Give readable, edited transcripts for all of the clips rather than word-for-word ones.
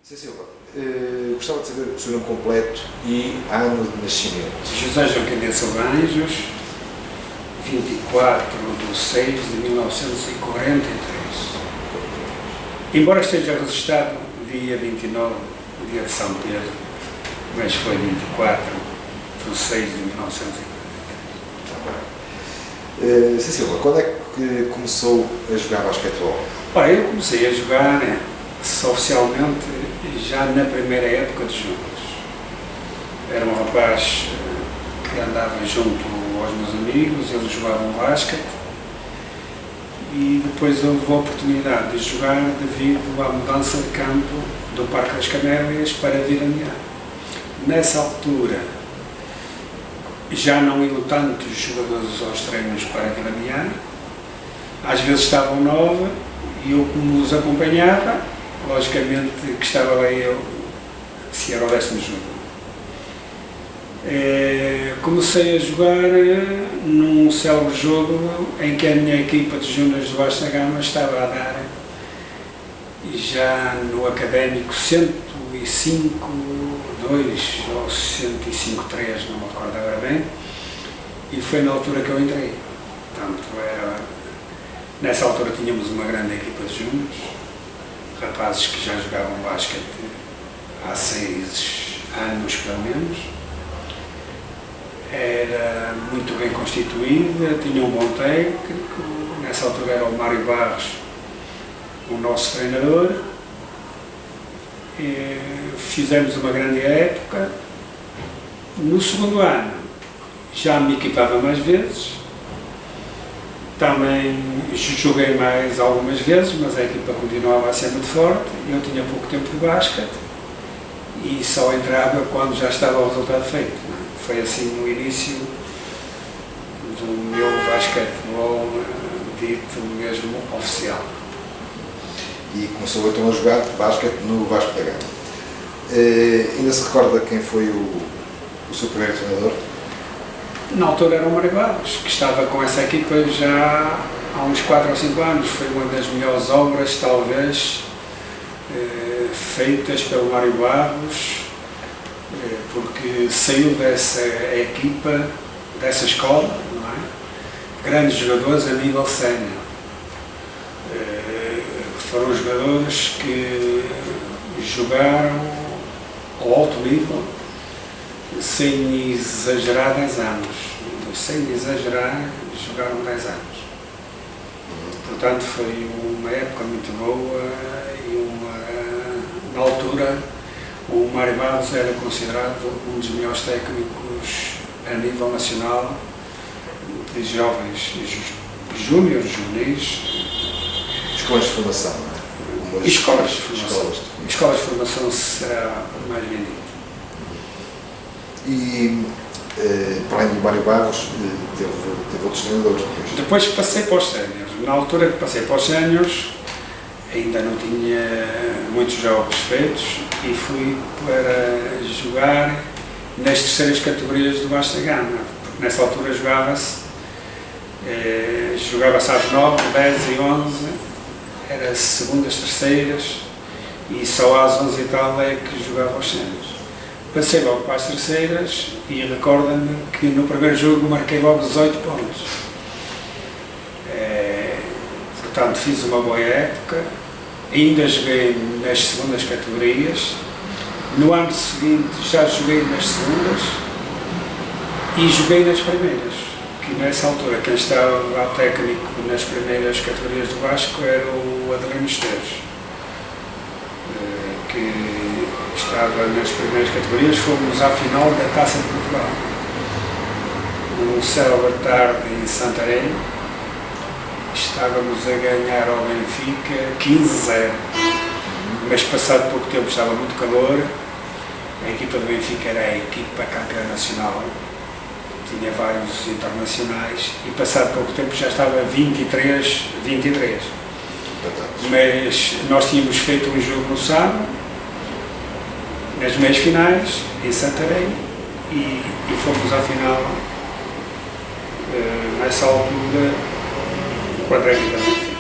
Sr. Silva, gostava de saber o seu nome completo e ano de nascimento. José Joaquim de Silvanjos, 24 de 6 de 1943. Embora esteja registrado dia 29, dia de São Pedro, mas foi 24 de 6 de 1943. Sr. Silva, quando é que começou a jogar basquetebol? Ora, eu comecei a jogar oficialmente já na primeira época de jogos. Era um rapaz que andava junto aos meus amigos, eles jogavam basquete e depois houve a oportunidade de jogar devido à mudança de campo do Parque das Camélias para Vila-Miar. Nessa altura já não iam tantos jogadores aos treinos para Vila-Miar, às vezes estavam 9 e eu, como os acompanhava, logicamente que estava lá eu, se era o 10º jogo. Comecei a jogar num célebre jogo em que a minha equipa de júniores do Vasta Gama estava a dar já no académico 105-2 ou 105-3, não me recordo agora bem, e foi na altura que eu entrei. Portanto, nessa altura tínhamos uma grande equipa de júniores, rapazes que já jogavam basquete há 6 anos pelo menos. Era muito bem constituída, tinha um bom técnico, nessa altura era o Mário Barros, o nosso treinador. Fizemos uma grande época. No segundo ano já me equipava mais vezes, também joguei mais algumas vezes, mas a equipa continuava a ser muito forte, eu tinha pouco tempo de basquete e só entrava quando já estava o resultado feito. Foi assim o início do meu basquetebol dito mesmo oficial. E começou então a jogar basquete no Vasco da Gama. Ainda se recorda quem foi o seu primeiro treinador? Na altura era o Mário Barros, que estava com essa equipa já há uns 4 ou 5 anos. Foi uma das melhores obras, talvez, feitas pelo Mário Barros, porque saiu dessa equipa, dessa escola, não é? Grandes jogadores a nível sénior. Foram jogadores que jogaram ao alto nível, sem exagerar 10 anos. Sem exagerar, jogaram 10 anos. Portanto, foi uma época muito boa e na altura o Mário Barros era considerado um dos melhores técnicos a nível nacional de jovens, júniores, juvenis. Escolas de formação, não é? Escolas de formação. Escolas de formação será mais bem dito. E, para além do Mário Barros, teve outros treinadores Depois passei para os séniores. Na altura que passei para os séniores, ainda não tinha muitos jogos feitos e fui para jogar nas terceiras categorias do Vasta Gama, porque nessa altura jogava-se às 9, 10 e 11, era segundas, terceiras e só às 11 e tal é que jogava os séniores. Passei logo para as terceiras e recordo-me que no primeiro jogo marquei logo 18 pontos. Portanto, fiz uma boa época, ainda joguei nas segundas categorias. No ano seguinte já joguei nas segundas e joguei nas primeiras, que nessa altura quem estava técnico nas primeiras categorias do Vasco era o Adelino Esteves, que estava nas primeiras categorias. Fomos à final da Taça de Portugal, um célebre tarde em Santarém. Estávamos a ganhar ao Benfica 15-0, mas passado pouco tempo estava muito calor, a equipa do Benfica era a equipa campeã nacional, tinha vários internacionais e passado pouco tempo já estava 23-23. Mas nós tínhamos feito um jogo no sábado, nas meias finais, em Santarém, e fomos à final, nessa altura, contra a equipa do Benfica.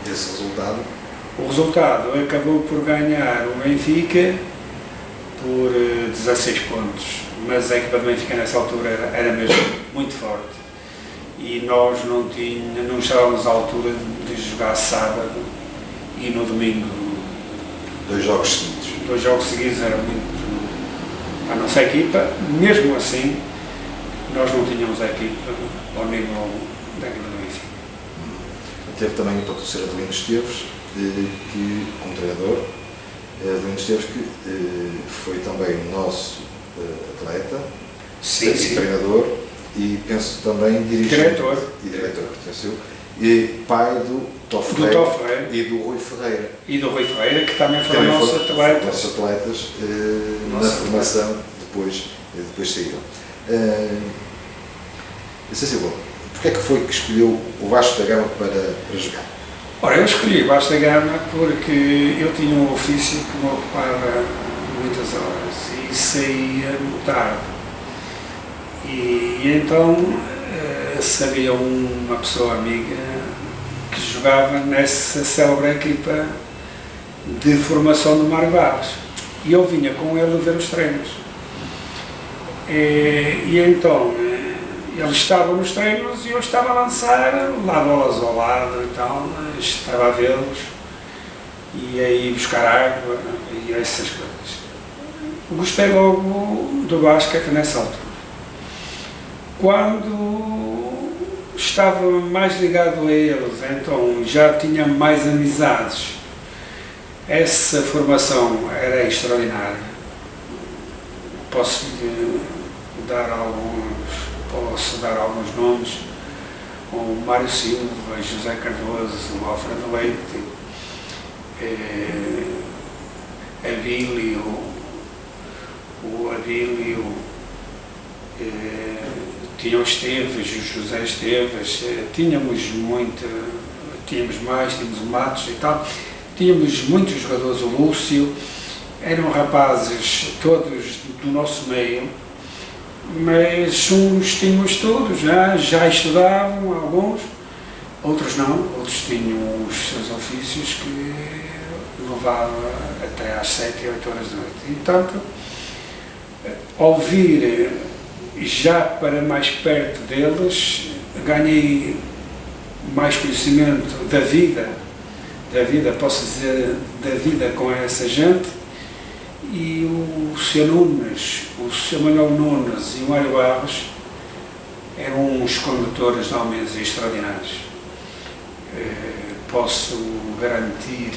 Esse resultado O resultado acabou por ganhar o Benfica por 16 pontos, mas a equipa do Benfica nessa altura era mesmo muito forte e nós não estávamos à altura de jogar sábado e no domingo. 2 jogos seguidos. 2 jogos seguidos era muito. A nossa equipa, mesmo assim, nós não tínhamos a equipa ao nível da equipa do Benfica. Teve também o patrocínio de Adelino Esteves, que, como treinador, Adelino Esteves, que foi também nosso atleta, Sim. treinador e penso também dirigente Diretor. E diretor, e pai do Tó Ferreira e do Rui Ferreira. E do Rui Ferreira, que também foram nossos atletas. Nossos atletas na formação, depois saíram. Silva, porquê é que foi que escolheu o Vasco da Gama para jogar? Ora, eu escolhi o Vasco da Gama porque eu tinha um ofício que me ocupava muitas horas e saía muito tarde. E então sabia uma pessoa amiga que jogava nessa célebre equipa de formação do Mário Barros. E eu vinha com ele ver os treinos. E então ele estava nos treinos e eu estava a lançar lá bolas ao lado e tal, estava a vê-los e aí buscar água e essas coisas. Gostei logo do basquete nessa altura. Quando estava mais ligado a eles, então já tinha mais amizades. Essa formação era extraordinária. Posso dar alguns nomes: o Mário Silva, José Cardoso, o Alfredo Leite, Abílio, tinha o Esteves, o José Esteves, tínhamos mais, tínhamos o Matos e tal, tínhamos muitos jogadores, o Lúcio, eram rapazes todos do nosso meio, mas uns tínhamos todos, já estudavam, alguns, outros não, outros tinham os seus ofícios que levavam até às 7 e 8 horas da noite. E, portanto, ouvir já para mais perto deles, ganhei mais conhecimento da vida, posso dizer, da vida com essa gente. E o Sr. Nunes, o Sr. Manuel Nunes e o Mário Barros eram uns condutores de homens extraordinários. Posso garantir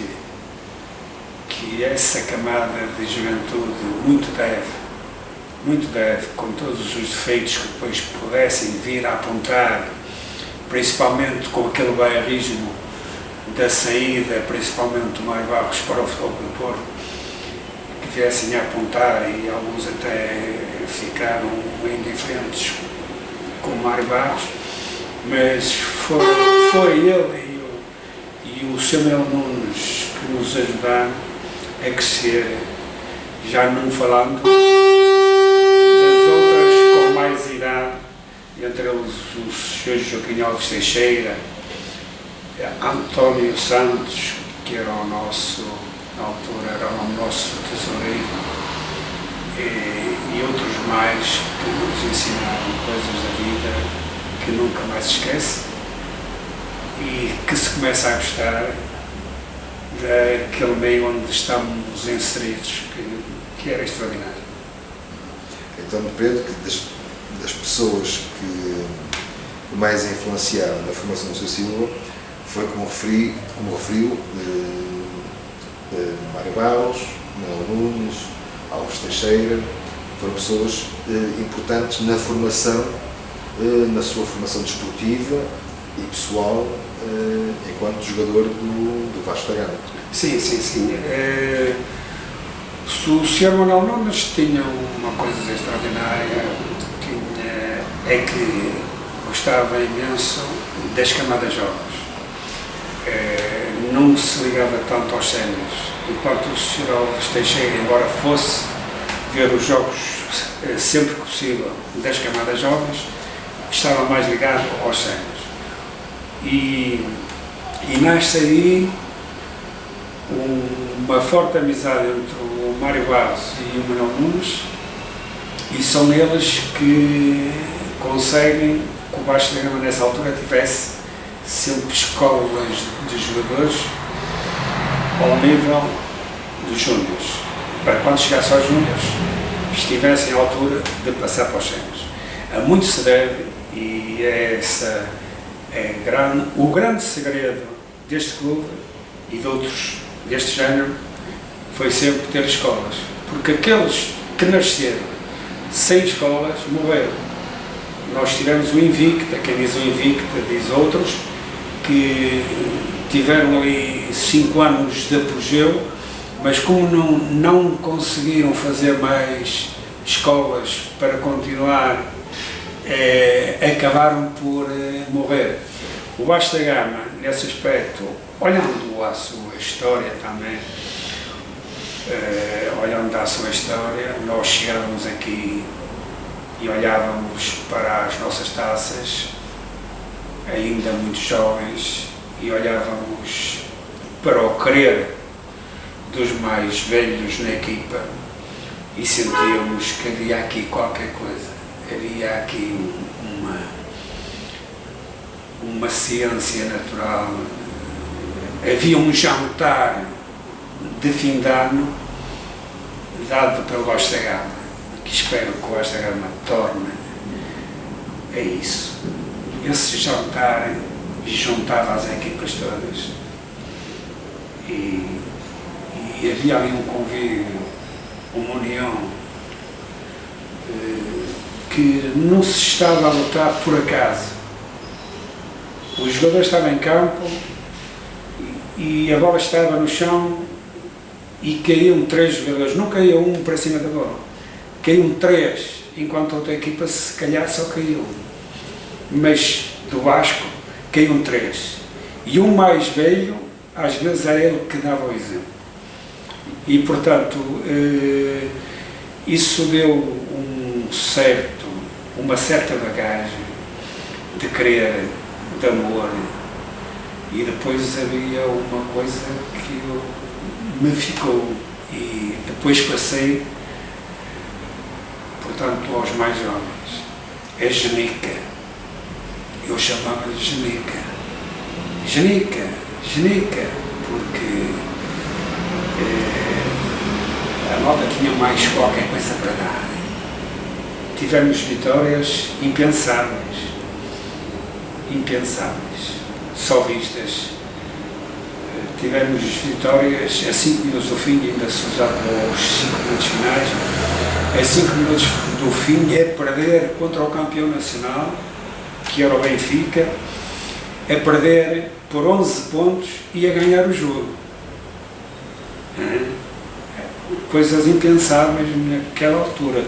que essa camada de juventude muito deve, com todos os defeitos que depois pudessem vir a apontar, principalmente com aquele bairrismo da saída, principalmente do Mário Barros para o Futebol Clube do Porto, que viessem a apontar, e alguns até ficaram indiferentes com o Mário Barros, mas foi ele e o Samuel Nunes que nos ajudaram a crescer, já não falando das outras com mais idade, entre eles o Sr. Joaquim Alves Teixeira, António Santos, que era o nosso, na altura, era o nosso tesoureiro, e outros mais que nos ensinaram coisas da vida que nunca mais se esquece e que se começa a gostar daquele meio onde estamos inseridos, que era extraordinário. Então, Pedro, que das pessoas que mais influenciaram na formação do Sr. Silva foi, como referiu, Mário Barros, Manuel Nunes, Alves Teixeira, foram pessoas importantes na formação, na sua formação desportiva e pessoal, enquanto jogador do Vasco da Gama. Sim. O Sr. Manuel Nunes tinha uma coisa extraordinária, é que gostava imenso das camadas jovens. Não se ligava tanto aos séniores, enquanto o Sr. Alves Teixeira, embora fosse ver os jogos sempre que possível das camadas jovens, estava mais ligado aos séniores. E nasce aí uma forte amizade entre o Mário Barros e o Manuel Nunes, e são eles que conseguem que o Vasco da Gama nessa altura tivesse sempre escolas de jogadores ao nível dos júniores, para quando chegasse aos júniores estivessem à altura de passar para os séniores. A muito se deve, e essa é o grande segredo deste clube e de outros deste género, foi sempre ter escolas, porque aqueles que nasceram sem escolas morreram. Nós tivemos o Invicta, quem diz o Invicta diz outros, que tiveram ali 5 anos de apogeu, mas como não conseguiram fazer mais escolas para continuar, acabaram por morrer. O Vasco da Gama, nesse aspecto, olhando a sua história também, olhando a sua história, nós chegávamos aqui e olhávamos para as nossas taças, ainda muito jovens, e olhávamos para o querer dos mais velhos na equipa e sentíamos que havia aqui qualquer coisa, havia aqui uma ciência natural, havia um jantar de fim de ano dado pelo Vasco da Gama, que espero que o Vasco da Gama torne a isso. Esse jantar juntava as equipas todas e havia ali um convívio, uma união, que não se estava a lutar por acaso. Os jogadores estavam em campo e a bola estava no chão e caíam 3 jogadores, não caía um para cima da bola, caíam 3, enquanto a outra equipa se calhar só caía um. Mas do Vasco caíam 3. E o mais velho, às vezes era ele que dava o exemplo. E portanto, isso deu uma certa bagagem de querer, de amor. E depois havia uma coisa que me ficou, e depois passei, portanto, aos mais jovens. É genica. Eu chamava-lhe genica. Genica, genica, porque a malta tinha mais qualquer coisa para dar. Tivemos vitórias impensáveis, só vistas. Tivemos vitórias a 5 minutos do fim, ainda se usava os 5 minutos finais. A 5 minutos do fim é perder contra o campeão nacional, que era o Benfica, a perder por 11 pontos e a ganhar o jogo. Coisas impensáveis naquela altura,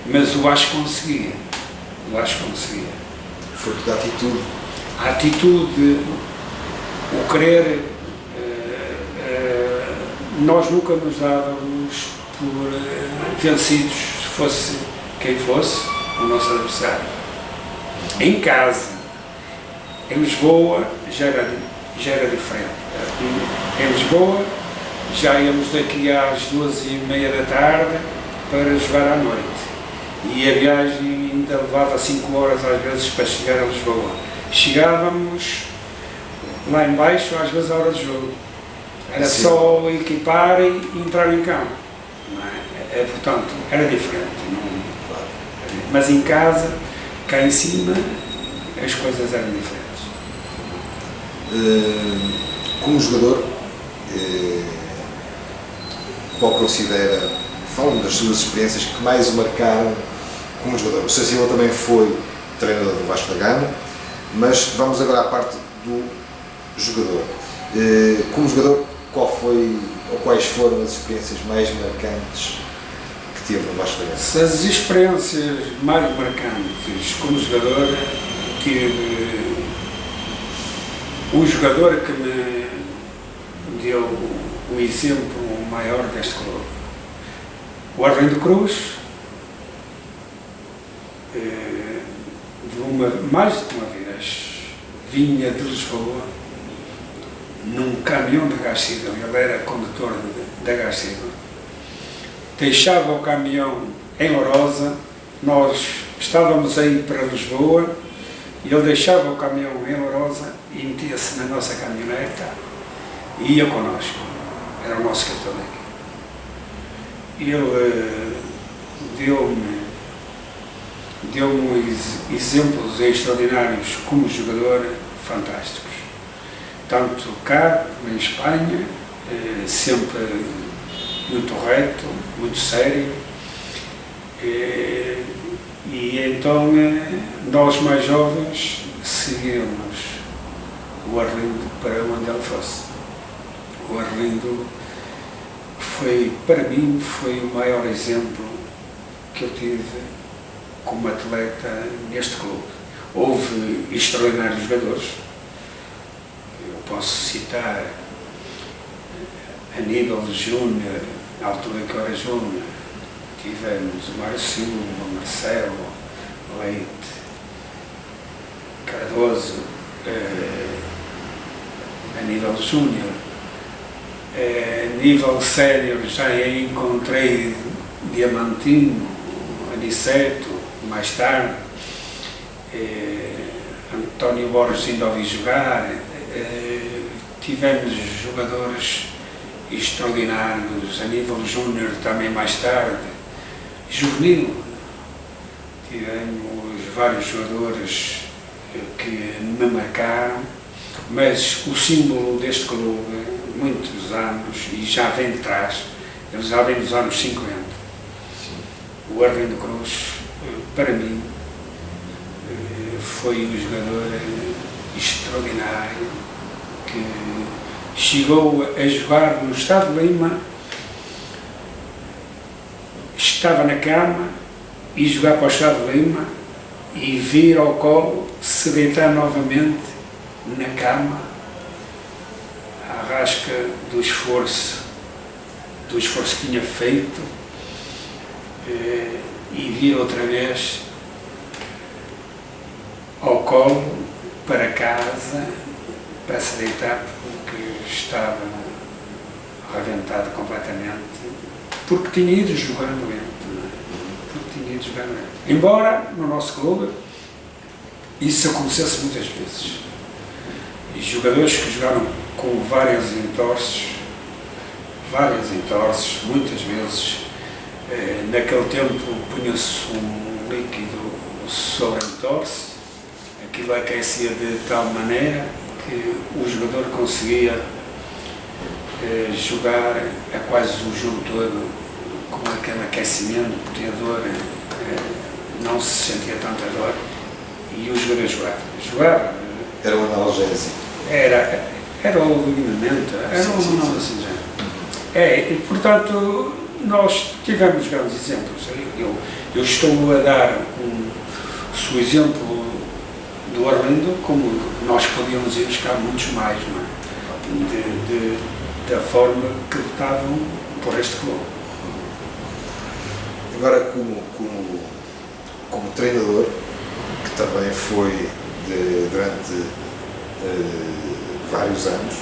mas o Vasco conseguia. Foi da atitude. A atitude, o querer, nós nunca nos dávamos por vencidos, fosse quem fosse o nosso adversário. Em casa, em Lisboa, já era diferente. Em Lisboa, já íamos daqui às 2h30 da tarde para jogar à noite. E a viagem ainda levava 5 horas às vezes para chegar a Lisboa. Chegávamos lá em baixo, às vezes à hora de jogo. Era Sim. Só equipar e entrar em campo. Não é? Portanto, era diferente. Não? Mas em casa, cá em cima, as coisas eram diferentes. Como jogador, qual considera, falando das suas experiências que mais o marcaram como jogador? O Sr. Silva também foi treinador do Vasco da Gama, mas vamos agora à parte do jogador. Como jogador, qual foi ou quais foram as experiências mais marcantes que teve no Vasco da Gama? As experiências mais marcantes como jogador, tive um jogador que me deu o exemplo maior deste clube. O Arlindo Cruz, mais de uma vez, vinha de Lisboa num caminhão de gás cível, ele era condutor de gás cível. Deixava o caminhão em Orosa, nós estávamos a ir para Lisboa, e ele deixava o caminhão em Orosa e metia-se na nossa caminhoneta e ia connosco. Era o nosso católico. Ele deu-me exemplos extraordinários como jogador, fantásticos. Tanto cá como em Espanha, sempre muito reto, muito sério. E então nós mais jovens seguíamos o Arlindo para onde ele fosse. O Arlindo foi, para mim, foi o maior exemplo que eu tive como atleta neste clube. Houve extraordinários jogadores, eu posso citar a nível júnior, na altura que eu era júnior, tivemos o Mário Silva, o Marcelo, Leite, Cardoso, a nível júnior. A nível sénior já encontrei Diamantino, Aniceto, mais tarde, António Borges ainda ouvi jogar. Tivemos jogadores extraordinários a nível júnior também mais tarde. Juvenil, tivemos vários jogadores que me marcaram, mas o símbolo deste clube, muitos anos, e já vem de trás, ele já vem dos anos 50. O Arlindo Cruz, para mim, foi um jogador extraordinário que chegou a jogar no Estado de Lima, estava na cama e jogar para o Estado de Lima e vir ao colo, se deitar novamente na cama, à rasca do esforço que tinha feito, e vir outra vez ao colo para casa para se deitar porque estava arrebentado completamente, porque tinha ido jogar doente. Embora no nosso clube isso acontecesse muitas vezes. E jogadores que jogaram com várias entorses, muitas vezes, naquele tempo punha-se um líquido sobre a entorse, aquilo aquecia de tal maneira que o jogador conseguia jogar a quase o jogo todo com aquele aquecimento, porque a dor não se sentia tanta dor e o jogador jogava. Era um analgésico. Era o ligamento, era um nome assim já. E portanto nós tivemos grandes exemplos. Eu estou a dar o exemplo do Arlindo, como nós podíamos ir buscar muitos mais, não é? Da forma que lutavam por este clube. Agora, como treinador, que também foi durante vários anos,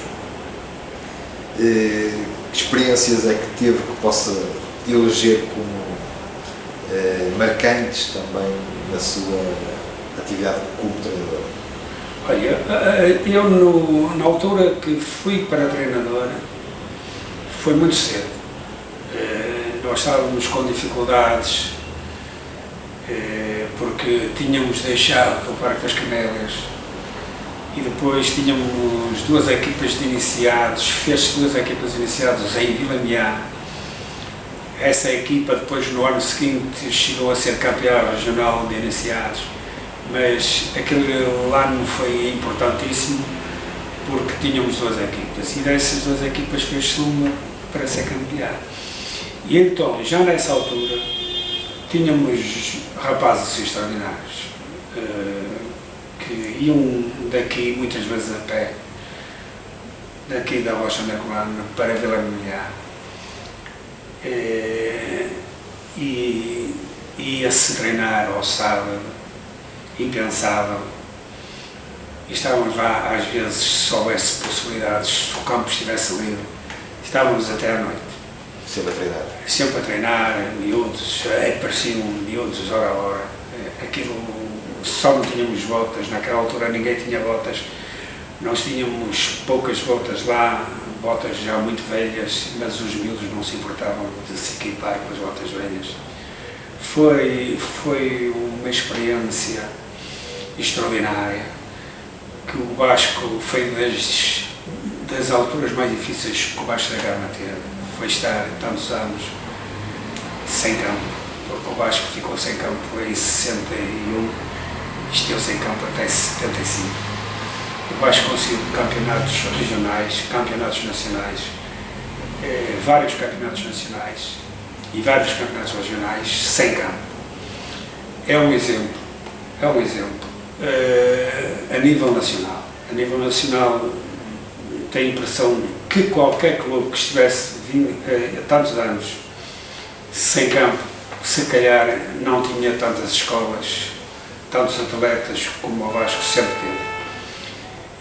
que experiências é que teve que possa eleger como marcantes também na sua atividade como treinador? Olha, eu na altura que fui para treinador, foi muito cedo. Nós estávamos com dificuldades porque tínhamos deixado o Parque das Camélias e depois tínhamos duas equipas de iniciados, fez-se duas equipas de iniciados em Vila Meá. Essa equipa depois no ano seguinte chegou a ser campeã regional de iniciados, mas aquele ano foi importantíssimo porque tínhamos duas equipas e dessas duas equipas fez-se uma para ser campeã. E então, já nessa altura, tínhamos rapazes extraordinários que iam daqui muitas vezes a pé, daqui da Rocha da Colana para Vila Meá, e ia-se treinar ao sábado, impensável, e estávamos lá, às vezes, se houvesse possibilidades, se o campo estivesse livre, estávamos até à noite. Sempre a treinar. Sempre a treinar, miúdos, pareciam miúdos hora a hora. Aquilo, só não tínhamos botas, naquela altura ninguém tinha botas, nós tínhamos poucas botas lá, botas já muito velhas, mas os miúdos não se importavam de se equipar com as botas velhas. Foi uma experiência extraordinária, que o Vasco foi das alturas mais difíceis que o Vasco da Gama teve. Foi estar tantos anos sem campo, porque o Vasco ficou sem campo em 61 e esteve sem campo até 75. O Vasco conseguiu campeonatos regionais, campeonatos nacionais, vários campeonatos nacionais e vários campeonatos regionais sem campo. É um exemplo. A nível nacional. A nível nacional, tenho a impressão que qualquer clube que estivesse tantos anos sem campo, se calhar não tinha tantas escolas, tantos atletas como o Vasco sempre teve.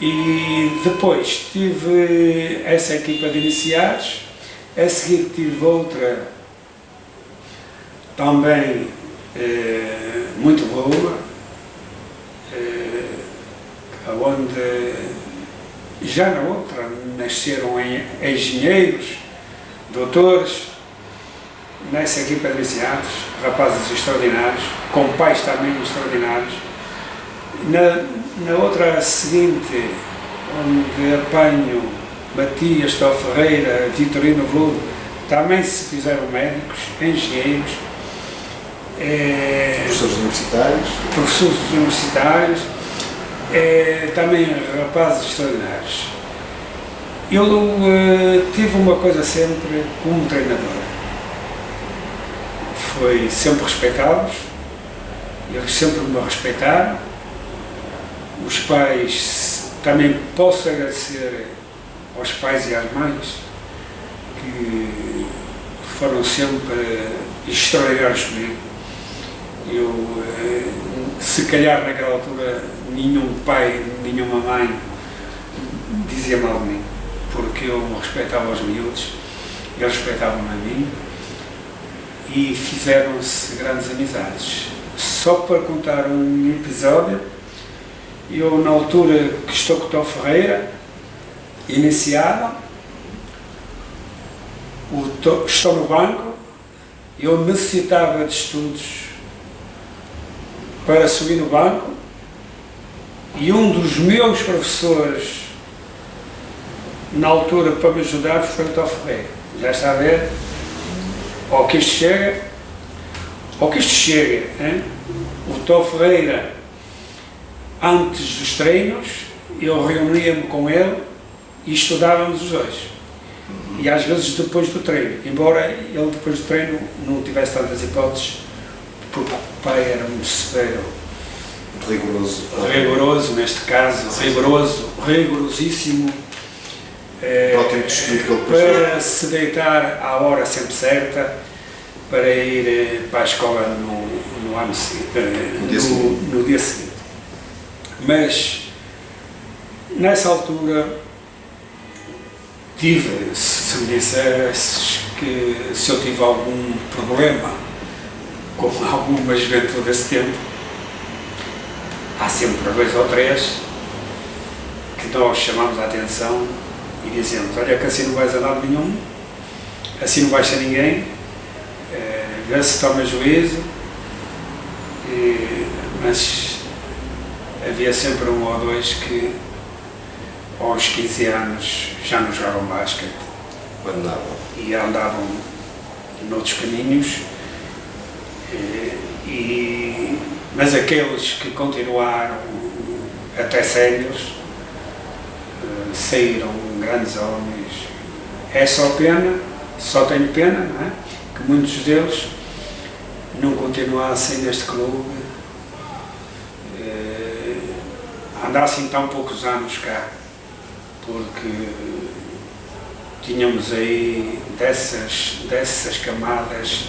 E depois tive essa equipa de iniciados, a seguir tive outra também muito boa, onde já na outra nasceram engenheiros, doutores, nessa equipa de iniciados, rapazes extraordinários, com pais também extraordinários. Na outra seguinte, onde apanho Matias, Tó Ferreira, Vitorino Veludo, também se fizeram médicos, engenheiros, professores universitários, também rapazes extraordinários. Eu tive uma coisa sempre como treinador, foi sempre respeitá-los, eles sempre me respeitaram. Os pais, também posso agradecer aos pais e às mães, que foram sempre extraordinários comigo. Eu, se calhar naquela altura, nenhum pai, nenhuma mãe dizia mal de mim, porque eu respeitava os miúdos, eles respeitavam-me a mim e fizeram-se grandes amizades. Só para contar um episódio, eu na altura que estou com o Tó Ferreira, iniciado, estou no banco, eu necessitava de estudos para subir no banco e um dos meus professores na altura para me ajudar foi o Tó Ferreira. Já está a ver? Ao que isto chega, hein? O Tó Ferreira, antes dos treinos, eu reunia-me com ele e estudávamos os dois. E às vezes depois do treino, embora ele depois do treino não tivesse tantas hipóteses, porque o pai era muito severo. Rigoroso neste caso, rigorosíssimo. Para se deitar à hora sempre certa, para ir para a escola no ano seguinte, no dia seguinte. Mas nessa altura tive, se me disseres que se eu tive algum problema com alguma juventude desse tempo, há sempre 2 ou 3 que nós chamamos a atenção e dizemos: olha que assim não vais a lado nenhum, assim não vais ser ninguém, vê se toma juízo. Mas havia sempre 1 ou 2 que aos 15 anos já não jogavam basquete e andavam noutros caminhos, mas aqueles que continuaram até séniores saíram grandes homens. É só pena, só tenho pena, não é? Que muitos deles não continuassem neste clube, andassem tão poucos anos cá, porque tínhamos aí dessas camadas,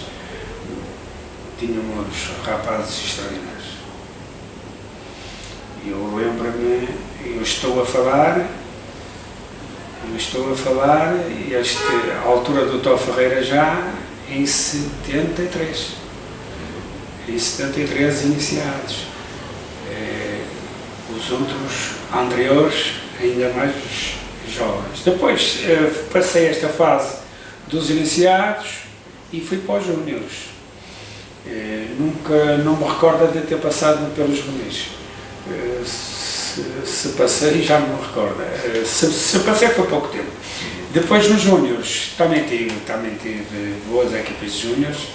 tínhamos rapazes extraordinários. E eu lembro-me, eu estou a falar, a altura do Tó Ferreira já em 73. Em 73 iniciados. Os outros anteriores ainda mais jovens. Depois passei esta fase dos iniciados e fui para os júniores. Nunca, não me recordo de ter passado pelos juvenis. Se passei, já não me recordo. Se passei foi pouco tempo. Depois nos júniores também tive boas equipas de júniores,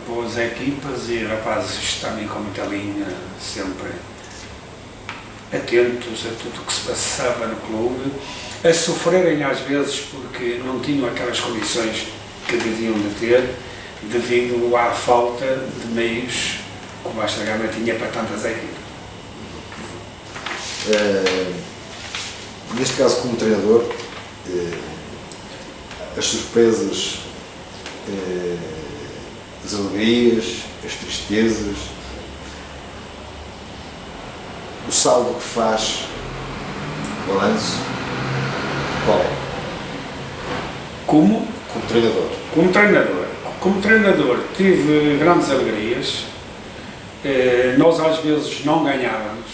boas equipas e rapazes também com muita linha, sempre atentos a tudo o que se passava no clube, a sofrerem às vezes porque não tinham aquelas condições que deviam de ter, devido à falta de meios que o Vasco da Gama tinha para tantas equipas. Neste caso, como treinador, as surpresas, as alegrias, as tristezas, o saldo que faz, o balanço, qual é? Como treinador? Como treinador tive grandes alegrias. Nós às vezes não ganhávamos,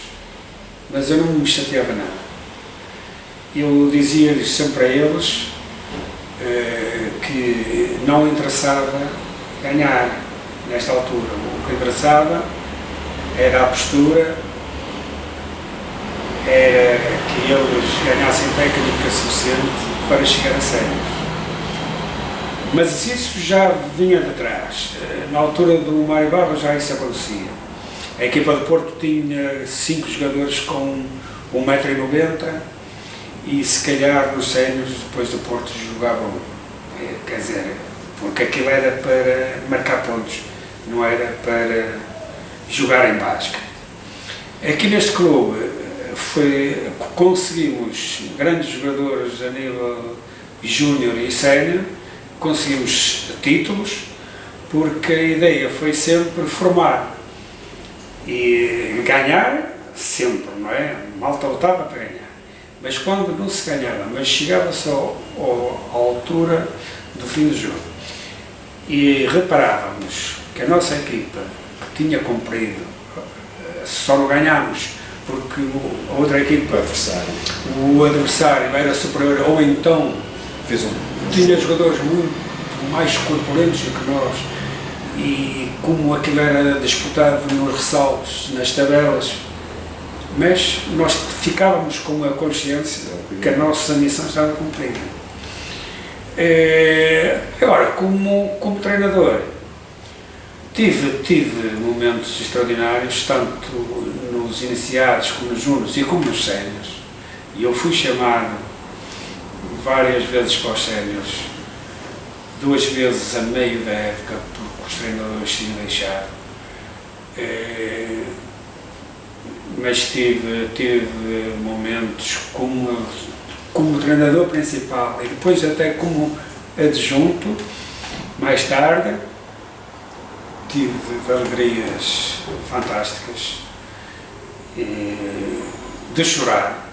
mas eu não me chateava nada. Eu dizia-lhes sempre a eles que não interessava ganhar nesta altura. O que interessava era a postura, era que eles ganhassem técnica suficiente para chegar a séniores. Mas isso já vinha de trás. Na altura do Mário Barros já isso acontecia. A equipa de Porto tinha 5 jogadores com 1,90 m e se calhar nos séniores depois do Porto jogavam, quer dizer, porque aquilo era para marcar pontos, não era para jogar em basquete. Aqui neste clube conseguimos grandes jogadores a nível júnior e sénior, conseguimos títulos, porque a ideia foi sempre formar e ganhar sempre, não é? Malta lutava para ganhar, mas quando não se ganhava, mas chegava-se à altura do fim do jogo e reparávamos que a nossa equipa que tinha cumprido, só não ganhámos porque a outra equipa, o adversário era superior ou então tinha jogadores muito mais corpulentos do que nós, e como aquilo era disputado nos ressaltos, nas tabelas, mas nós ficávamos com a consciência que a nossa missão estava cumprida. Agora, como treinador, tive momentos extraordinários, tanto nos iniciados como nos júniores e como nos séniores. E eu fui chamado várias vezes para os séniores, 2 vezes a meio da época, porque os treinadores tinham deixado. Mas tive momentos como treinador principal e depois até como adjunto, mais tarde, tive alegrias fantásticas, de chorar,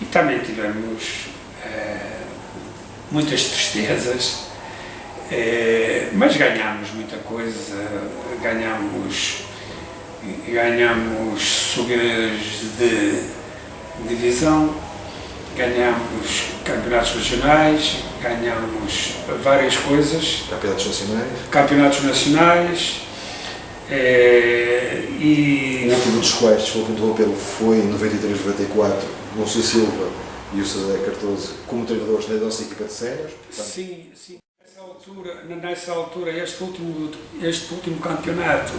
e também tivemos muitas tristezas, mas ganhámos muita coisa, ganhámos subidas de divisão, ganhámos campeonatos regionais, ganhámos várias coisas. Campeonatos nacionais. O último dos quais, desculpe interrompê-lo, foi em 93-94, o Lúcio Silva e o José Cardoso como treinadores da nossa equipa de séniores. Sim. Nessa altura, este último campeonato,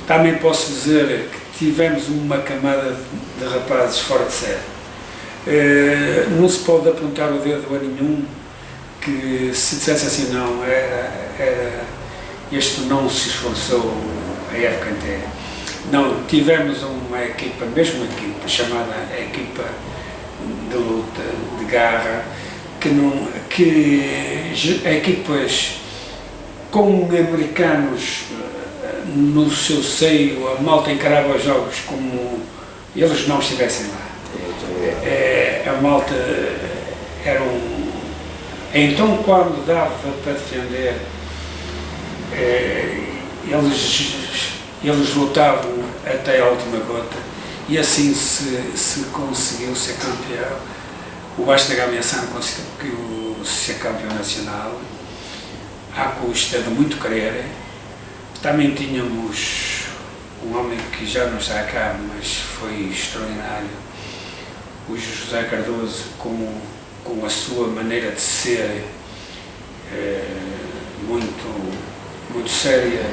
também posso dizer que tivemos uma camada de rapazes fora de série. Não se pode apontar o dedo a nenhum que se dissesse assim, não, este não se esforçou a época inteira. Não, tivemos uma equipa, mesmo uma equipa, chamada equipa de luta, de garra, que equipas com americanos no seu seio, a malta encarava os jogos como eles não estivessem lá. A malta era Então, quando dava para defender, eles lutavam até a última gota, e assim se conseguiu ser campeão. O Vasco da Gama esse ano conseguiu ser campeão nacional, à custa de muito querer. Também tínhamos um homem que já não está cá, mas foi extraordinário, o José Cardoso, com a sua maneira de ser muito séria,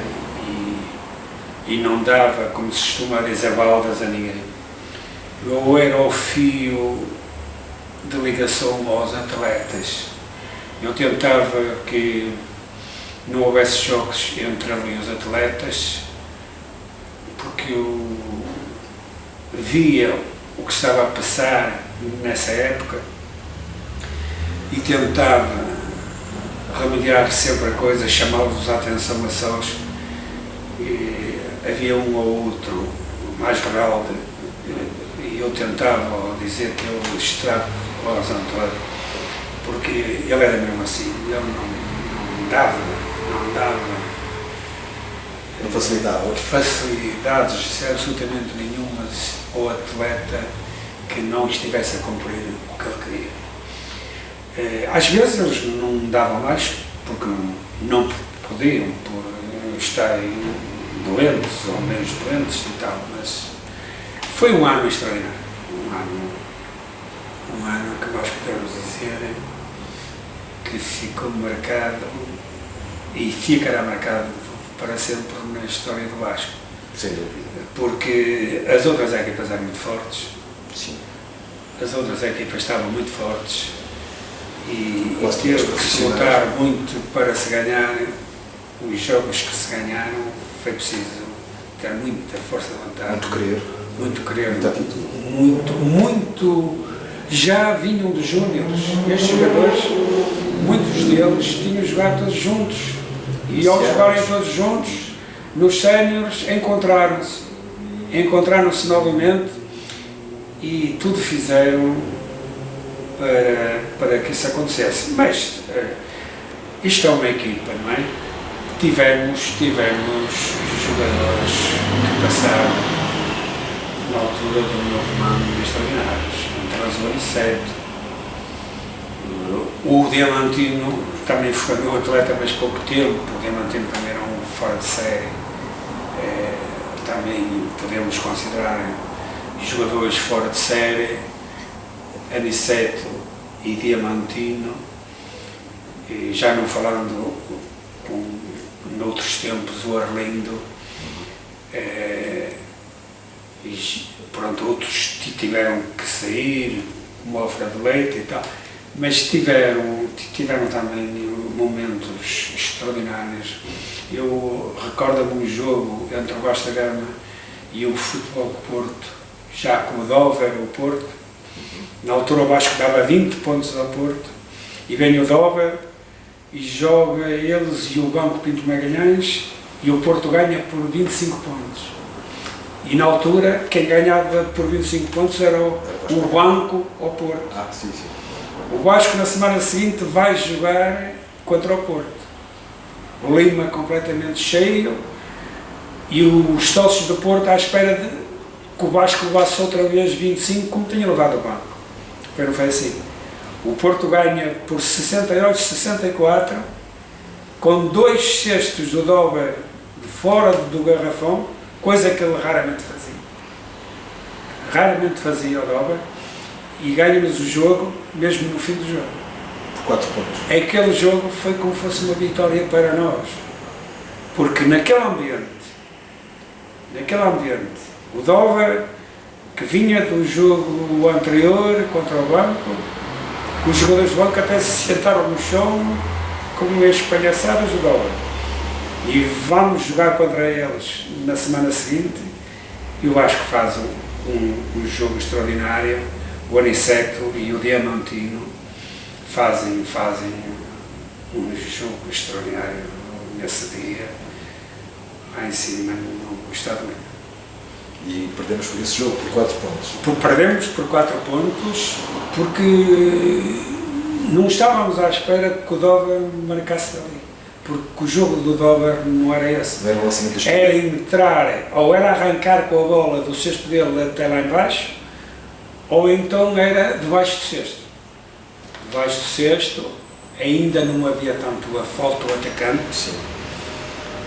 e não dava, como se costuma dizer, baldas a ninguém. Eu era o fio de ligação aos atletas. Eu tentava que não houvesse choques entre ali os atletas, porque eu via o que estava a passar nessa época e tentava remediar sempre a coisa, chamá-los a atenção a sós. Havia um ou outro mais rebelde e eu tentava dizer que ele estava aos Antônio, porque ele era mesmo assim, ele não dava Não facilitava? Facilidades absolutamente nenhumas ao atleta que não estivesse a cumprir o que ele queria. Às vezes eles não davam mais porque não podiam, por estarem doentes ou menos doentes e tal, mas foi um ano extraordinário, um ano que nós podemos dizer que ficou marcado e ficará marcado para sempre na história do Vasco. Sem dúvida. Porque as outras equipas eram muito fortes. Sim. As outras equipas estavam muito fortes e Quase teve todas que se lutar muito para se ganhar. Os jogos que se ganharam foi preciso ter muita força de vontade. Muito querer. Muita atitude. Muito. Já vinham dos júniores. Estes jogadores, muitos deles tinham jogado todos juntos. E ao jogarem todos juntos, nos séniores encontraram-se novamente e tudo fizeram para que isso acontecesse. Mas isto é uma equipa, não é? Tivemos jogadores que passaram na altura do meu comando extraordinários, entre as 1 e 7. O Diamantino também foi meu atleta, mas pouco tempo. O Diamantino também era um fora de série. Também podemos considerar jogadores fora de série, Aniceto e Diamantino, e já não falando noutros tempos o Arlindo, e pronto, outros tiveram que sair, como o Alfredo Leite e tal, mas tiveram também momentos extraordinários. Eu recordo-me um jogo entre o Vasco da Gama e o Futebol Porto, já com o Dover, o Porto. Na altura o Vasco dava 20 pontos ao Porto, e vem o Dover e joga eles e o Banco Pinto Magalhães, e o Porto ganha por 25 pontos. E na altura quem ganhava por 25 pontos era o Banco ao Porto. Sim. O Vasco na semana seguinte vai jogar contra o Porto. O Lima completamente cheio e os sócios do Porto à espera de que o Vasco levasse outra vez 25, como tinha levado o Banco. Não foi assim. O Porto ganha por 68-64, com 2 cestos do Dover de fora do garrafão, coisa que ele raramente fazia. Raramente fazia o Dover, e ganha-nos o jogo, mesmo no fim do jogo. Por 4 pontos. Aquele jogo foi como se fosse uma vitória para nós, porque naquele ambiente, o Dover, que vinha do jogo anterior contra o Banco, os jogadores do Banco até se sentaram no chão como as palhaçadas do Dover. E vamos jogar contra eles na semana seguinte, e o Vasco faz um jogo extraordinário. O Aniceto e o Diamantino fazem um jogo extraordinário nesse dia, lá em cima no Estado Unido. E perdemos por esse jogo por 4 pontos. Perdemos por 4 pontos porque não estávamos à espera que o Dover marcasse ali. Porque o jogo do Dover não era esse. Não era um lançamento Era entrar, ou era arrancar com a bola do cesto dele até lá embaixo, ou então era debaixo do cesto. Debaixo do cesto ainda não havia tanto a falta do atacante. Sim.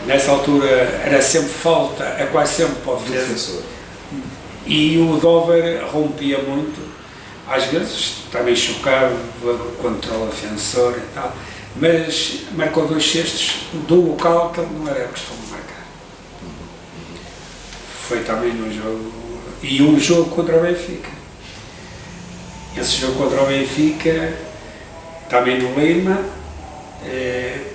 Nessa altura era sempre falta, é quase sempre para o defensor. E o Dover rompia muito, às vezes também chocava contra o defensor e tal, mas marcou 2 cestos do local que ele não era costume marcar. Foi também um jogo, e um jogo contra o Benfica. Esse jogo contra o Benfica, também no Lima,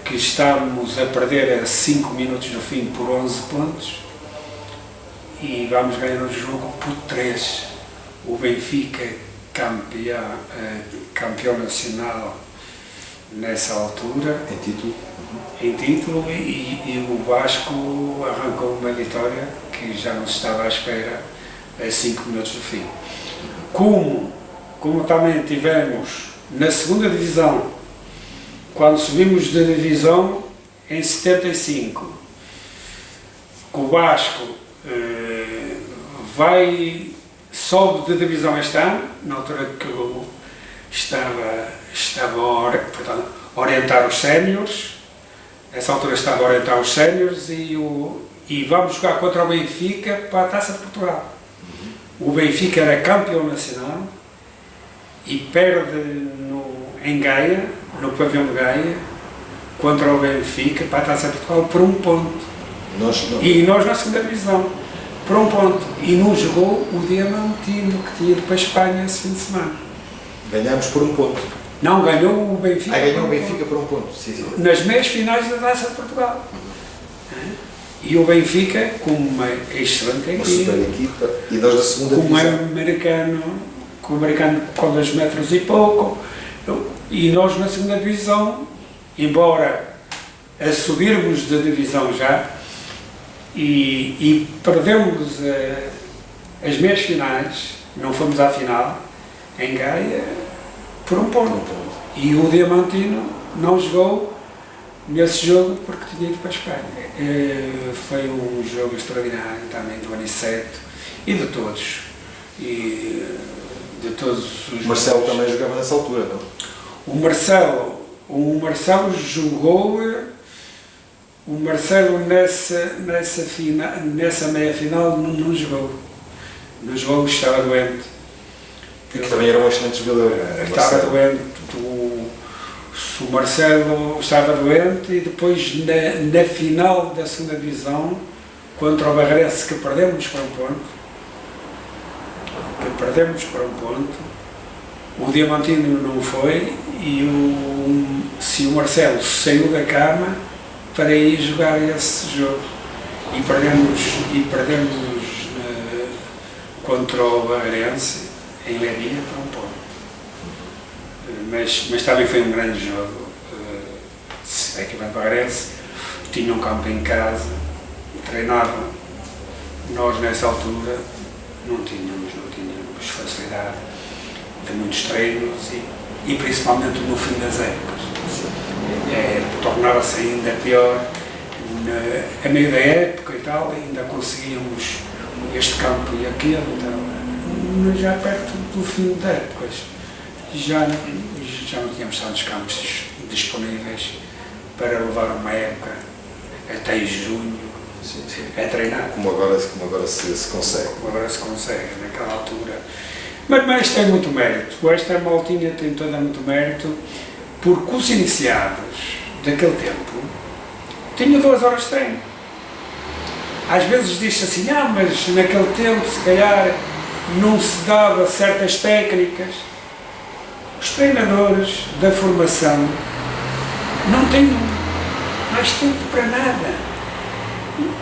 que estávamos a perder a 5 minutos do fim por 11 pontos e vamos ganhar o jogo por 3. O Benfica, campeão nacional nessa altura, em título e o Vasco arrancou uma vitória que já não se estava à espera a 5 minutos do fim. Como também tivemos na segunda divisão, quando subimos de divisão em 75, o Vasco sobe de divisão este ano, na altura que eu estava a orientar os séniores, nessa altura estava a orientar os séniores e vamos jogar contra o Benfica para a Taça de Portugal. O Benfica era campeão nacional e perde em Gaia, no pavilhão de Gaia, contra o Benfica para a Taça de Portugal por 1 ponto. E nós na segunda divisão, por 1 ponto. E não jogou o Diamantino, que tinha ido para a Espanha esse fim de semana. Ganhámos por 1 ponto. Não, ganhou o Benfica. Ganhou o Benfica por 1 ponto. Sim. Nas meias finais da Taça de Portugal. E o Benfica, com uma excelente equipa. E nós da segunda divisão. Com o americano com 2 metros e pouco. E nós na segunda divisão, embora a subirmos de divisão já, e perdemos as meias finais, não fomos à final, em Gaia, por 1 ponto. E o Diamantino não jogou nesse jogo porque tinha ido para a Espanha. Foi um jogo extraordinário também do Aniceto e de todos. E de todos os Marcelo também jogava nessa altura, não? O Marcelo jogou. O Marcelo nessa meia final não jogou. Não jogou, estava doente. Que também era um excelente jogador. Estava doente. O Marcelo estava doente e depois na final da segunda divisão, contra o Barreirense, que perdemos por 1 ponto, o Diamantino não foi e se o Marcelo saiu da cama para ir jogar esse jogo e perdemos contra o Barreirense em Leiria por 1 ponto. Mas também foi um grande jogo. A equipa de Barreirense tinha um campo em casa, treinava. Nós nessa altura não tínhamos facilidade de muitos treinos e principalmente no fim das épocas. Tornava-se ainda pior a meio da época e tal, ainda conseguíamos este campo e aquele, então, já perto do fim da época já não tínhamos tantos campos disponíveis para levar uma época até junho a treinar. Como agora se consegue. Como agora se consegue, naquela altura. Mas isto tem muito mérito. Esta maltinha tem toda muito mérito, porque os iniciados daquele tempo tinham 2 horas de treino. Às vezes diz-se assim, mas naquele tempo se calhar não se dava certas técnicas. Os treinadores da formação não têm mais tempo para nada.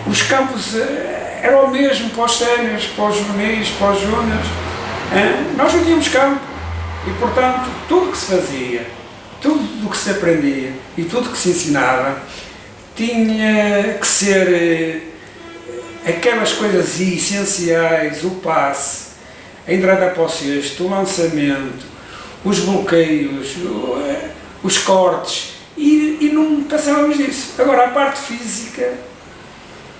Os campos eram o mesmo para os séniores, para os juvenis, para os júniores. Nós não tínhamos campo e, portanto, tudo o que se fazia, tudo o que se aprendia e tudo o que se ensinava tinha que ser aquelas coisas essenciais, o passe, a entrada para o cesto, o lançamento, os bloqueios, os cortes, e não passávamos disso. Agora, a parte física,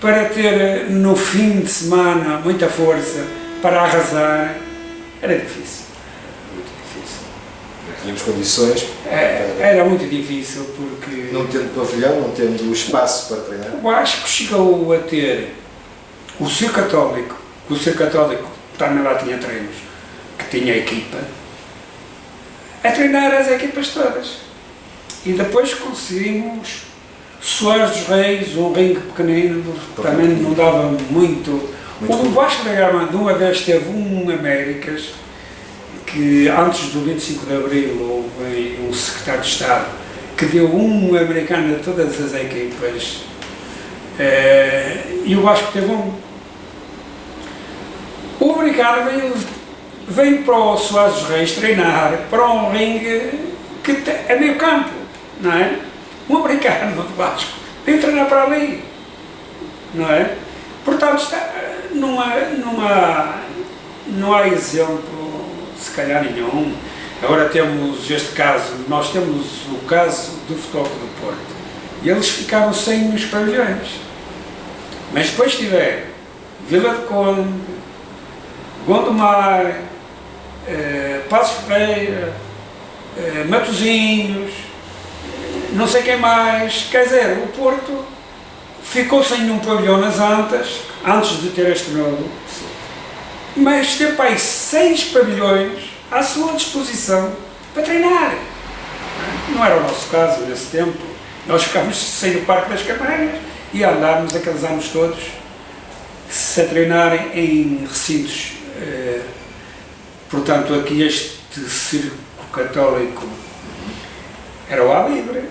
para ter no fim de semana muita força, para arrasar, era difícil. Muito difícil. Tínhamos condições. Era muito difícil porque... Não tendo pavilhão, não tendo espaço para treinar. O Vasco chegou a ter o Ser Católico, também lá tinha treinos, que tinha equipa, a treinar as equipas todas. E depois conseguimos Soares dos Reis, um ringue pequenino, também não dava muito. O Vasco da Gama de uma vez teve um Américas, que antes do 25 de Abril houve um secretário de Estado que deu um americano a todas as equipas, e o Vasco teve um. O americano veio para o Soares dos Reis treinar para um ringue que é meio campo, não é? Um americano do Vasco veio treinar para ali, não é? Portanto, não há exemplo, se calhar nenhum. Agora temos este caso, nós temos o caso do Futebol Clube do Porto, e eles ficaram sem os pavilhões, mas depois tiveram Vila de Conde, Gondomar, Passos Ferreira, Matosinhos, não sei quem mais. Quer dizer, o Porto ficou sem um pavilhão nas Antas, antes de ter este novo, mas teve aí 6 pavilhões à sua disposição para treinar. Não era o nosso caso nesse tempo. Nós ficámos sem o Parque das Camargas e andávamos aqueles anos todos a treinar em recintos. Portanto, aqui este circo católico era o ar livre.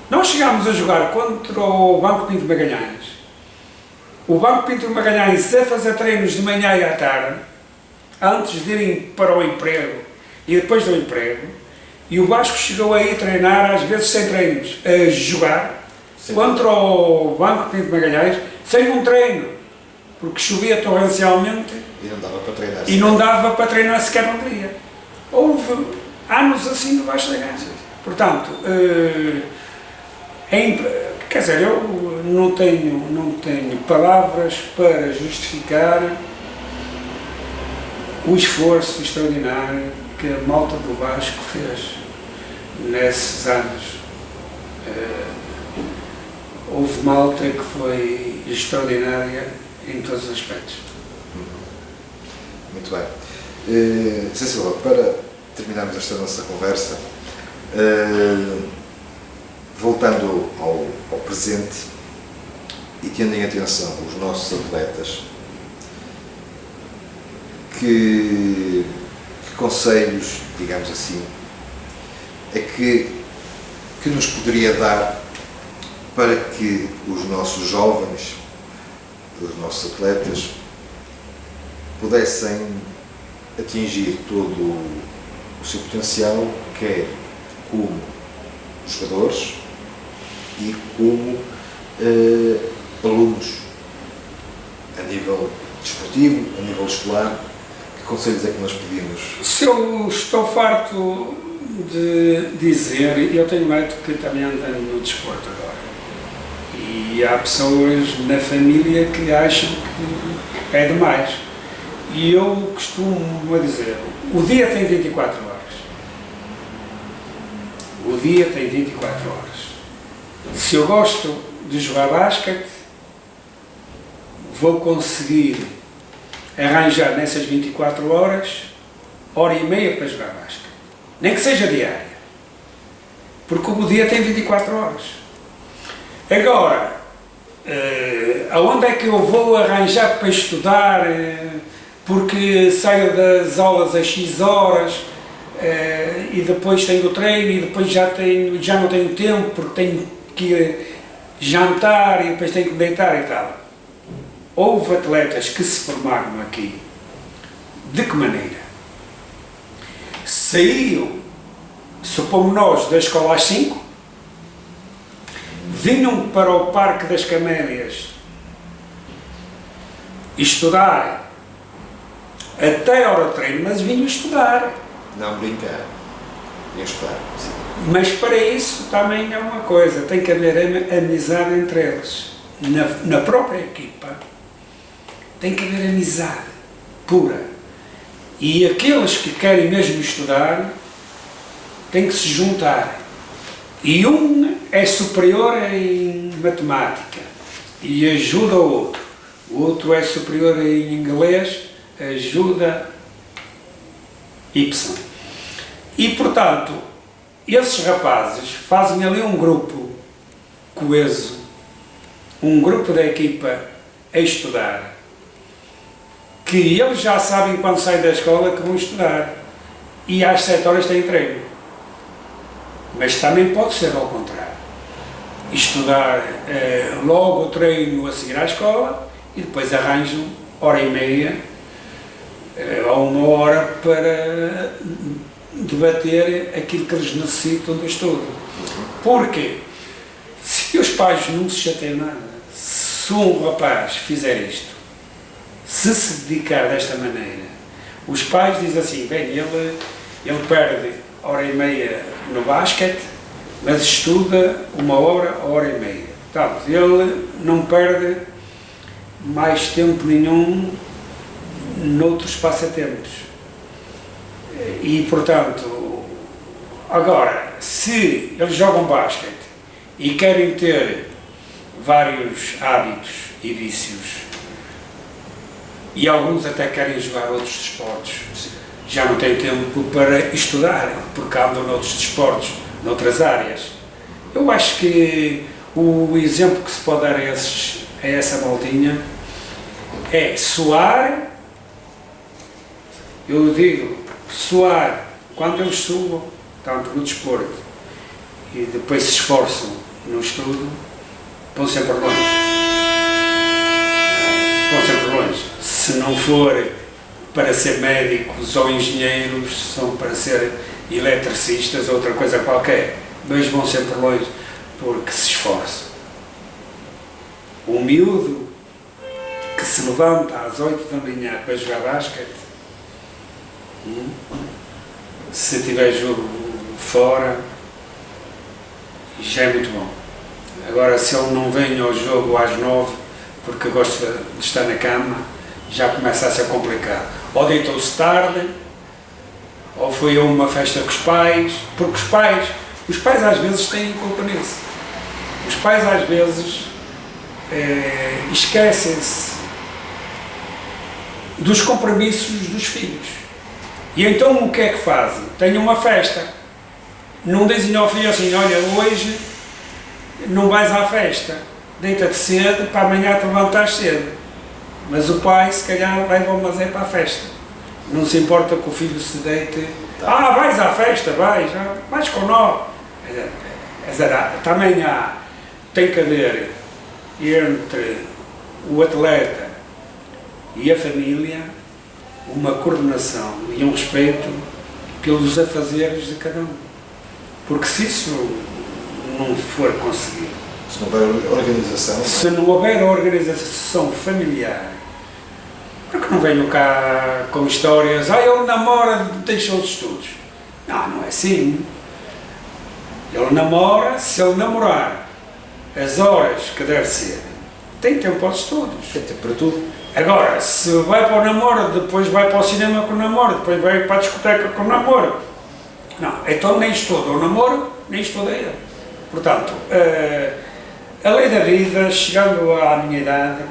Nós chegámos a jogar contra o Banco Pinto de Magalhães. O Banco Pinto de Magalhães a fazer treinos de manhã e à tarde, antes de irem para o emprego e depois do emprego, e o Vasco chegou aí a treinar, às vezes sem treinos, a jogar contra o Banco Pinto de Magalhães, sem um treino, porque chovia torrencialmente e não dava para treinar. E não dava para treinar sequer um dia. Houve anos assim no Vasco da Gama. Portanto, quer dizer, eu não tenho palavras para justificar o esforço extraordinário que a malta do Vasco fez nesses anos. Houve malta que foi extraordinária em todos os aspectos. Muito bem. Zé Silva, para terminarmos esta nossa conversa, voltando ao presente e tendo em atenção os nossos atletas, que conselhos, digamos assim, é que nos poderia dar para que os nossos jovens, os nossos atletas, pudessem atingir todo o seu potencial, quer como jogadores e como alunos, a nível desportivo, a nível escolar? Que conselhos é que nós pedimos? Se eu estou farto de dizer, eu tenho um neto que também anda no desporto agora, e há pessoas na família que acham que é demais, e eu costumo dizer, o dia tem 24 horas. O dia tem 24 horas. Se eu gosto de jogar basquete, vou conseguir arranjar nessas 24 horas, hora e meia para jogar basquete. Nem que seja diária. Porque o dia tem 24 horas. Agora, aonde é que eu vou arranjar para estudar, porque saio das aulas às X horas, e depois tenho o treino, e depois já não tenho tempo, porque tenho que ir jantar, e depois tenho que deitar e tal. Houve atletas que se formaram aqui. De que maneira? Saíam, supomos nós, da escola às 5, vinham para o Parque das Camélias estudar até a hora de treino, mas vinham estudar. Não brincar. E estudar. Sim. Mas para isso também é uma coisa, tem que haver amizade entre eles. Na própria equipa tem que haver amizade pura. E aqueles que querem mesmo estudar têm que se juntar. E um é superior em matemática e ajuda o outro. O outro é superior em inglês, ajuda Y. E, portanto, esses rapazes fazem ali um grupo coeso, um grupo da equipa a estudar, que eles já sabem quando saem da escola que vão estudar e às 7 horas têm treino. Mas também pode ser ao contrário. Estudar logo o treino a seguir à escola e depois arranjam hora e meia ou uma hora para debater aquilo que eles necessitam do estudo. Porque se os pais não se chateiam nada, se um rapaz fizer isto, se dedicar desta maneira, os pais dizem assim, bem, ele perde hora e meia no basquete, mas estuda uma hora e meia. Portanto, ele não perde mais tempo nenhum noutros passatempos. E, portanto, agora, se eles jogam basquete e querem ter vários hábitos e vícios, e alguns até querem jogar outros desportos, já não têm tempo para estudar, porque andam noutros desportos, noutras áreas. Eu acho que o exemplo que se pode dar a essa maldinha é suar, eu digo, suar quando eles suam, tanto no desporto, e depois se esforçam no estudo, vão sempre longe. Vão sempre longe. Se não for para ser médicos ou engenheiros, são para ser eletricistas ou outra coisa qualquer, mas vão sempre longe porque se esforçam. O miúdo que se levanta às 8 da manhã para jogar basquete, se tiver jogo fora, já é muito bom. Agora, se ele não vem ao jogo às 9 porque gosta de estar na cama, já começa a ser complicado. Ou deitou-se tarde, ou foi a uma festa com os pais, porque os pais às vezes têm culpa nisso. Os pais às vezes esquecem-se dos compromissos dos filhos. E então o que é que fazem? Têm uma festa. Não dizem ao filho assim, olha, hoje não vais à festa, deita-te cedo para amanhã te levantares cedo. Mas o pai, se calhar, leva o mazé para a festa. Não se importa que o filho se deite. Ah, vais à festa, vais com nós. Também tem que haver entre o atleta e a família uma coordenação e um respeito pelos afazeres de cada um. Porque se isso não for conseguido, se não houver organização, se não houver organização familiar, porque não venham cá com histórias, ele namora, deixa os estudos. Não é assim. Ele namora, se ele namorar as horas que deve ser, tem tempo aos estudos. Tem tempo para tudo. Agora, se vai para o namoro, depois vai para o cinema com o namoro, depois vai para a discoteca com o namoro. Não, então nem estuda o namoro, nem estuda ele. Portanto, a lei da vida, chegando à minha idade,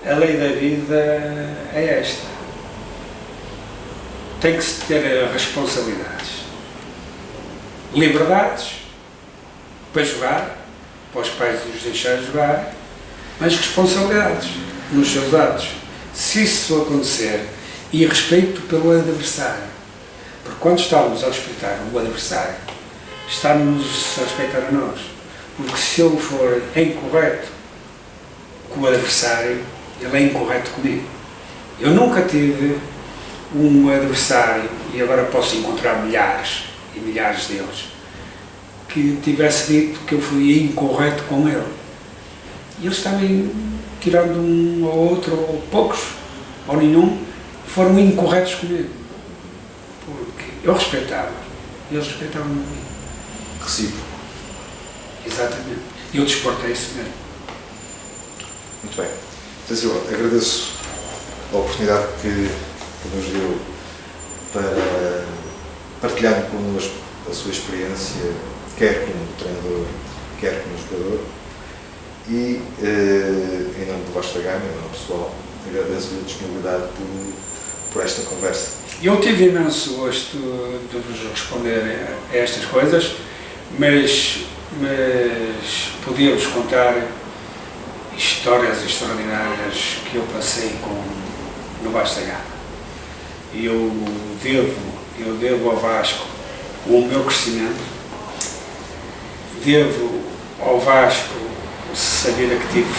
a lei da vida é esta. Tem que se ter responsabilidades. Liberdades para jogar, para os pais os deixar jogar, mas responsabilidades nos seus atos. Se isso acontecer, e respeito pelo adversário, porque quando estamos a respeitar o adversário, estamos a respeitar a nós. Porque se eu for incorreto com o adversário, ele é incorreto comigo. Eu nunca tive um adversário, e agora posso encontrar milhares e milhares deles, que tivesse dito que eu fui incorreto com ele. E eles também tirando um ou outro, ou poucos, ou nenhum, foram incorretos comigo. Porque eu respeitava, e eles respeitavam a mim. Recíproco. Exatamente. E o desporto é isso mesmo. Muito bem. Sr. Silva, agradeço a oportunidade que nos deu para partilhar connosco a sua experiência, quer como treinador, quer como jogador. E, em nome do Vasta Gama, em nome pessoal, agradeço-lhe a disponibilidade por esta conversa. Eu tive imenso gosto de vos responder a estas coisas, mas podia-vos contar histórias extraordinárias que eu passei no Vasta Gama. Eu devo ao Vasco o meu crescimento, devo ao Vasco a vida que tive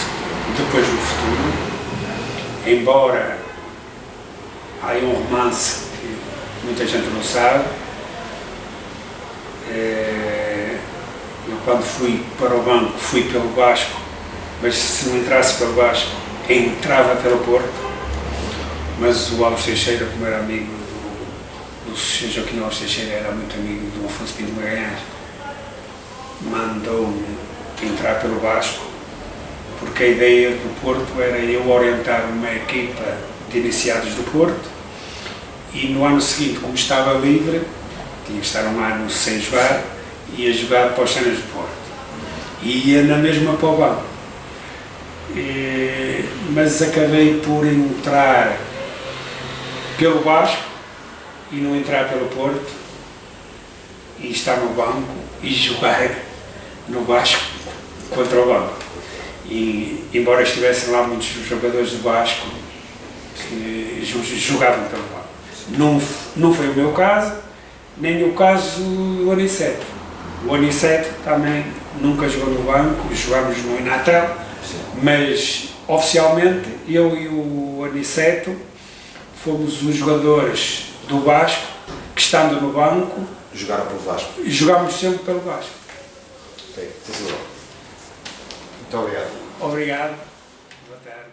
depois no futuro, embora há um romance que muita gente não sabe. Eu quando fui para o banco fui pelo Vasco, mas se não entrasse pelo Vasco, entrava pelo Porto, mas o Alves Teixeira, como era amigo do Sr. Joaquim Alves Teixeira, era muito amigo do Afonso Pinto Magalhães, mandou-me entrar pelo Vasco, porque a ideia do Porto era eu orientar uma equipa de iniciados do Porto, e no ano seguinte, como estava livre, tinha que estar um ano sem jogar, ia jogar para os Cenas do Porto. E ia na mesma para o banco. Mas acabei por entrar pelo Vasco e não entrar pelo Porto, e estar no banco e jogar no Vasco contra o banco. E embora estivessem lá muitos jogadores do Vasco que jogavam pelo banco. Não foi o meu caso, nem o caso do Aniceto. O Aniceto também nunca jogou no banco, jogámos no Inatel, mas oficialmente eu e o Aniceto fomos os jogadores do Vasco que, estando no banco, Jogaram pelo Vasco. Jogámos sempre pelo Vasco. Ok, muito obrigado. Obrigado. Boa tarde.